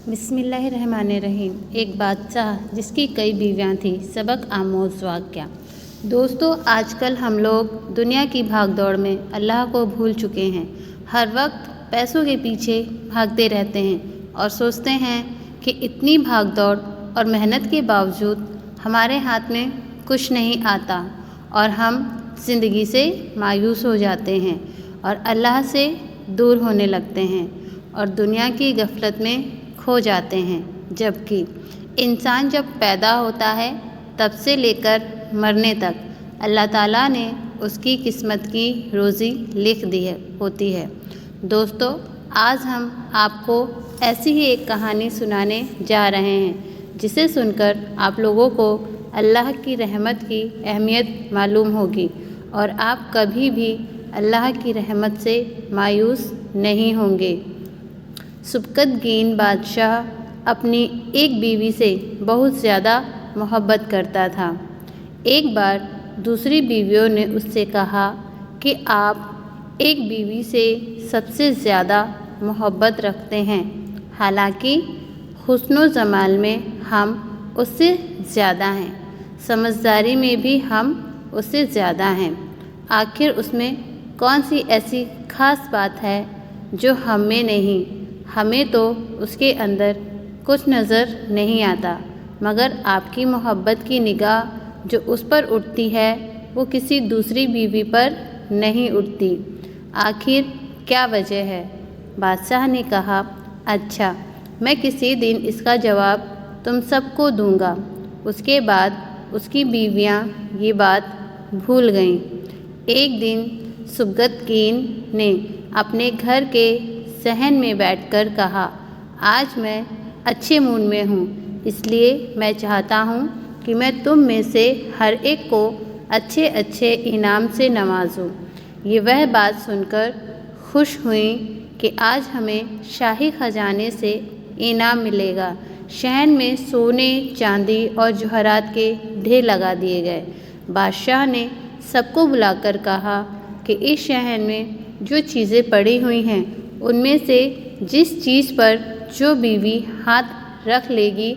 बिस्मिल्लाहिर्रहमानिर्रहीम। एक बादशाह जिसकी कई बीवियाँ थीं। सबक आमोज़ वाक़या। दोस्तों, आजकल हम लोग दुनिया की भागदौड़ में अल्लाह को भूल चुके हैं। हर वक्त पैसों के पीछे भागते रहते हैं और सोचते हैं कि इतनी भागदौड़ और मेहनत के बावजूद हमारे हाथ में कुछ नहीं आता और हम ज़िंदगी से मायूस हो जाते हैं और अल्लाह से दूर होने लगते हैं और दुनिया की गफलत में खो जाते हैं। जबकि इंसान जब पैदा होता है तब से लेकर मरने तक अल्लाह ताला ने उसकी किस्मत की रोज़ी लिख दी होती है। दोस्तों, आज हम आपको ऐसी ही एक कहानी सुनाने जा रहे हैं जिसे सुनकर आप लोगों को अल्लाह की रहमत की अहमियत मालूम होगी और आप कभी भी अल्लाह की रहमत से मायूस नहीं होंगे। सुबकतगीन बादशाह अपनी एक बीवी से बहुत ज़्यादा मोहब्बत करता था। एक बार दूसरी बीवियों ने उससे कहा कि आप एक बीवी से सबसे ज़्यादा मोहब्बत रखते हैं, हालांकि हुस्न व जमाल में हम उससे ज़्यादा हैं, समझदारी में भी हम उससे ज़्यादा हैं। आखिर उसमें कौन सी ऐसी ख़ास बात है जो हम में नहीं? हमें तो उसके अंदर कुछ नज़र नहीं आता, मगर आपकी मोहब्बत की निगाह जो उस पर उठती है वो किसी दूसरी बीवी पर नहीं उठती। आखिर क्या वजह है? बादशाह ने कहा, अच्छा, मैं किसी दिन इसका जवाब तुम सबको दूंगा। उसके बाद उसकी बीवियां ये बात भूल गईं। एक दिन सुबकतगीन ने अपने घर के सहन में बैठकर कहा, आज मैं अच्छे मूड में हूँ, इसलिए मैं चाहता हूँ कि मैं तुम में से हर एक को अच्छे अच्छे इनाम से नवाजूँ। ये वह बात सुनकर खुश हुई कि आज हमें शाही खजाने से इनाम मिलेगा। शहर में सोने, चांदी और जवाहरात के ढेर लगा दिए गए। बादशाह ने सबको बुलाकर कहा कि इस शहर में जो चीज़ें पड़ी हुई हैं उनमें से जिस चीज़ पर जो बीवी हाथ रख लेगी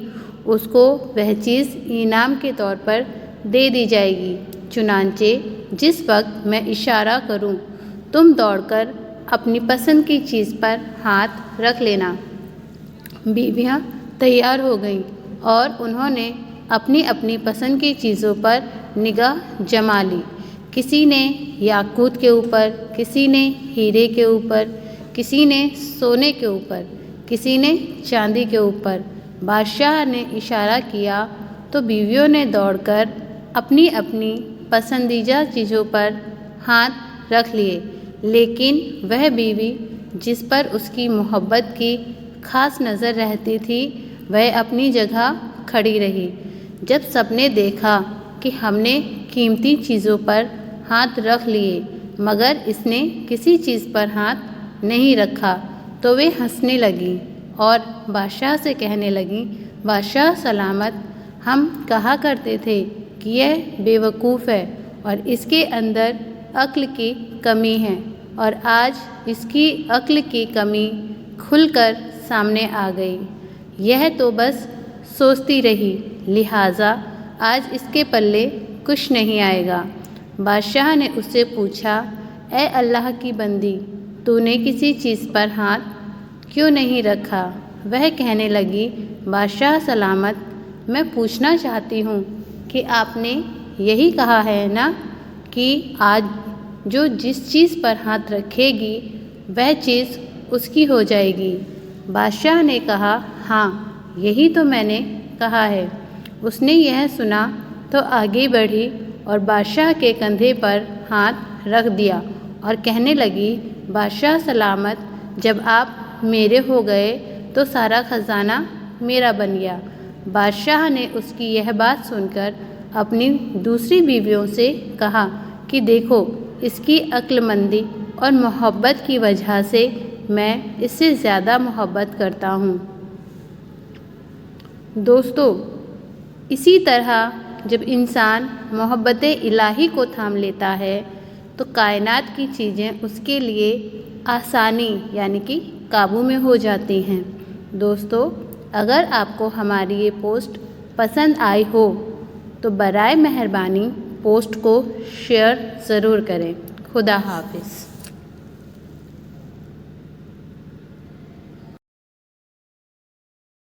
उसको वह चीज़ इनाम के तौर पर दे दी जाएगी। चुनांचे जिस वक्त मैं इशारा करूं, तुम दौड़कर अपनी पसंद की चीज़ पर हाथ रख लेना। बीवियां तैयार हो गईं और उन्होंने अपनी अपनी पसंद की चीज़ों पर निगाह जमा ली। किसी ने याकूत के ऊपर, किसी ने हीरे के ऊपर, किसी ने सोने के ऊपर, किसी ने चांदी के ऊपर। बादशाह ने इशारा किया तो बीवियों ने दौड़कर अपनी अपनी पसंदीदा चीज़ों पर हाथ रख लिए, लेकिन वह बीवी जिस पर उसकी मोहब्बत की खास नज़र रहती थी वह अपनी जगह खड़ी रही। जब सबने देखा कि हमने कीमती चीज़ों पर हाथ रख लिए मगर इसने किसी चीज़ पर हाथ नहीं रखा, तो वे हंसने लगी और बादशाह से कहने लगी, बादशाह सलामत, हम कहा करते थे कि यह बेवकूफ़ है और इसके अंदर अक्ल की कमी है और आज इसकी अक्ल की कमी खुलकर सामने आ गई। यह तो बस सोचती रही, लिहाजा आज इसके पल्ले कुछ नहीं आएगा। बादशाह ने उससे पूछा, ए अल्लाह की बंदी, तूने किसी चीज़ पर हाथ क्यों नहीं रखा? वह कहने लगी, बादशाह सलामत, मैं पूछना चाहती हूँ कि आपने यही कहा है ना कि आज जो जिस चीज़ पर हाथ रखेगी वह चीज़ उसकी हो जाएगी। बादशाह ने कहा, हाँ, यही तो मैंने कहा है। उसने यह सुना तो आगे बढ़ी और बादशाह के कंधे पर हाथ रख दिया और कहने लगी, बादशाह सलामत, जब आप मेरे हो गए तो सारा ख़जाना मेरा बन गया। बादशाह ने उसकी यह बात सुनकर अपनी दूसरी बीवियों से कहा कि देखो, इसकी अक्लमंदी और मोहब्बत की वजह से मैं इससे ज़्यादा मोहब्बत करता हूँ। दोस्तों, इसी तरह जब इंसान मोहब्बत इलाही को थाम लेता है तो कायनात की चीज़ें उसके लिए आसानी यानी कि काबू में हो जाती हैं। दोस्तों, اگر آپ کو ہماری یہ پوسٹ پسند آئی ہو تو برائے مہربانی پوسٹ کو شیئر ضرور کریں۔ خدا حافظ۔